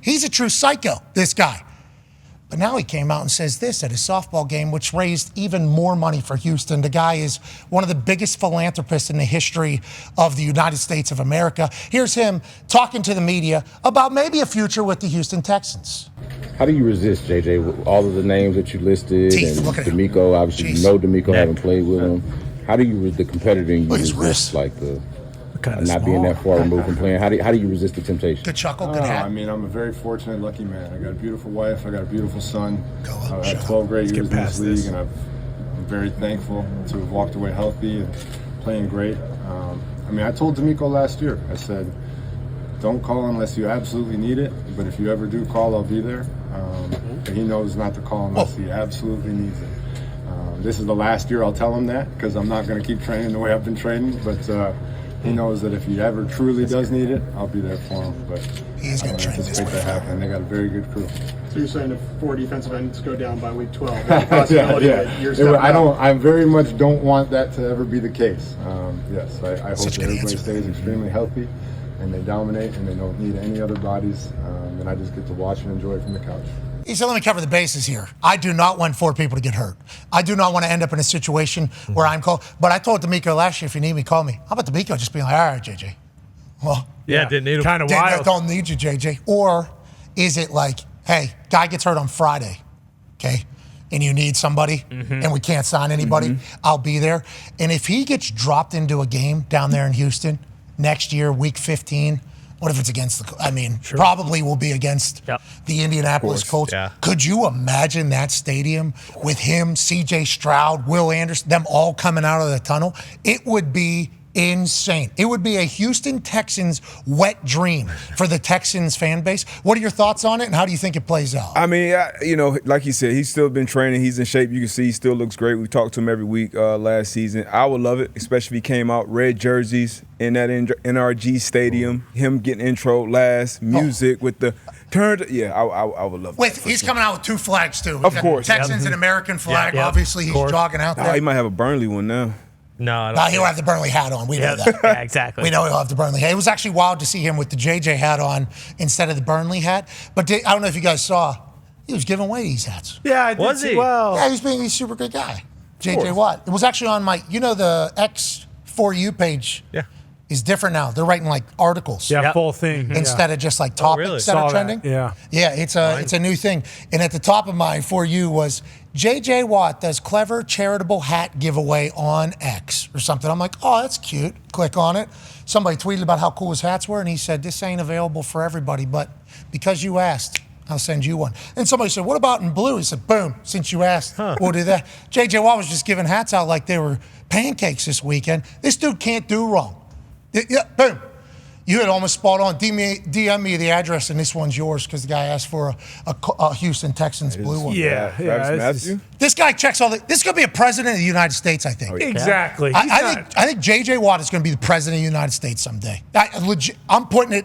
He's a true psycho, this guy. But now he came out and says this at his softball game, which raised even more money for Houston. The guy is one of the biggest philanthropists in the history of the United States of America. Here's him talking to the media about maybe a future with the Houston Texans. How do you resist, JJ, with all of the names that you listed? Teeth, and look at D'Amico, obviously, you know D'Amico, having played with him. How do you, the competitor, you Look at his resist, wrist. like the Kinda not being that far removed from playing? How do you resist the temptation? Good chuckle, good hat. I mean, I'm a very fortunate, lucky man. I got a beautiful wife. I got a beautiful son. I've had shut 12 great Let's years get in this past league, this. and I'm very thankful to have walked away healthy and playing great. I mean, I told D'Amico last year, I said, don't call unless you absolutely need it, but if you ever do call, I'll be there. But he knows not to call unless he absolutely needs it. This is the last year I'll tell him that, because I'm not going to keep training the way I've been training, but he knows that if he ever truly does need it, I'll be there for him. But He's going to train this way. that happen. They got a very good crew. So you're saying if 4 defensive ends go down by week 12, I very much don't want that to ever be the case. Yes, I hope that everybody stays extremely healthy and they dominate and they don't need any other bodies, and I just get to watch and enjoy it from the couch. He said, let me cover the bases here. I do not want 4 people to get hurt. I do not want to end up in a situation where I'm called. But I told D'Amico last year, if you need me, call me. How about D'Amico just being like, all right, JJ. Well, didn't need him. Kind of wild. don't need you, JJ. Or is it like, hey, guy gets hurt on Friday, okay, and you need somebody, and we can't sign anybody, I'll be there. And if he gets dropped into a game down there in Houston next year, week 15, what if it's against probably will be against the Indianapolis Colts. Yeah. Could you imagine that stadium with him, C.J. Stroud, Will Anderson, them all coming out of the tunnel? It would be insane. It would be a Houston Texans wet dream for the Texans fan base. What are your thoughts on it, and how do you think it plays out? I mean, like he said, he's still been training. He's in shape. You can see he still looks great. We talked to him every week last season. I would love it, especially if he came out red jerseys in that NRG stadium, him getting intro last, music with the turn. I would love it. He's coming out with 2 flags, too. Of course. Texans and American flag. Obviously, he's jogging out there. He might have a Burnley one now. No, he'll have the Burnley hat on. We know that. Yeah, exactly. We know he'll have the Burnley hat. It was actually wild to see him with the JJ hat on instead of the Burnley hat. But I don't know if you guys saw, he was giving away these hats. Yeah, I did. Was he? Well, Yeah, he's being a super good guy. JJ Watt. It was actually on my, the X4U page is different now. They're writing like articles. yeah, full thing. Instead of just like topics really? that Saw are that, trending. yeah. Yeah, it's a new thing. And at the top of my For You was JJ Watt does clever charitable hat giveaway on X or something. I'm like, oh, that's cute. Click on it. Somebody tweeted about how cool his hats were, and he said, this ain't available for everybody, but because you asked, I'll send you one. And somebody said, what about in blue? He said, boom, since you asked, we'll do that. JJ Watt was just giving hats out like they were pancakes this weekend. This dude can't do wrong. Yeah, boom. You had almost spot on. DM me the address, and this one's yours because the guy asked for a Houston Texans blue one. This guy checks all the. This is going to be a president of the United States, I think. Exactly. I think JJ Watt is going to be the president of the United States someday. I'm putting it.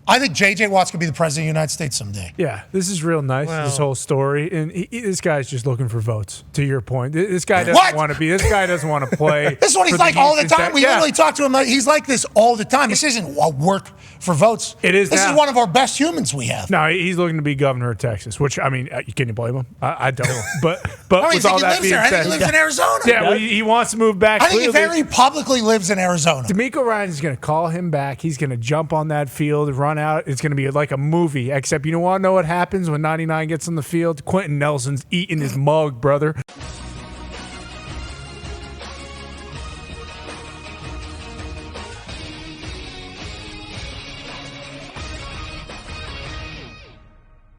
I think J.J. Watt's going to be the president of the United States someday. Yeah, this is real nice, this whole story. And this guy's just looking for votes, to your point. This guy doesn't want to be. This guy doesn't want to play. This is what he's like all the time. We literally talk to him. He's like this all the time. This isn't work for votes. It is. This is one of our best humans we have. No, he's looking to be governor of Texas, which, I mean, can you blame him? I don't. But with all that being said. I think he lives in Arizona. Yeah, well, he wants to move back. I think he very publicly lives in Arizona. D'Amico Ryan's going to call him back. He's going to jump on that field, run out. It's going to be like a movie, except you want to know what happens when 99 gets on the field? Quentin Nelson's eating his mug, brother.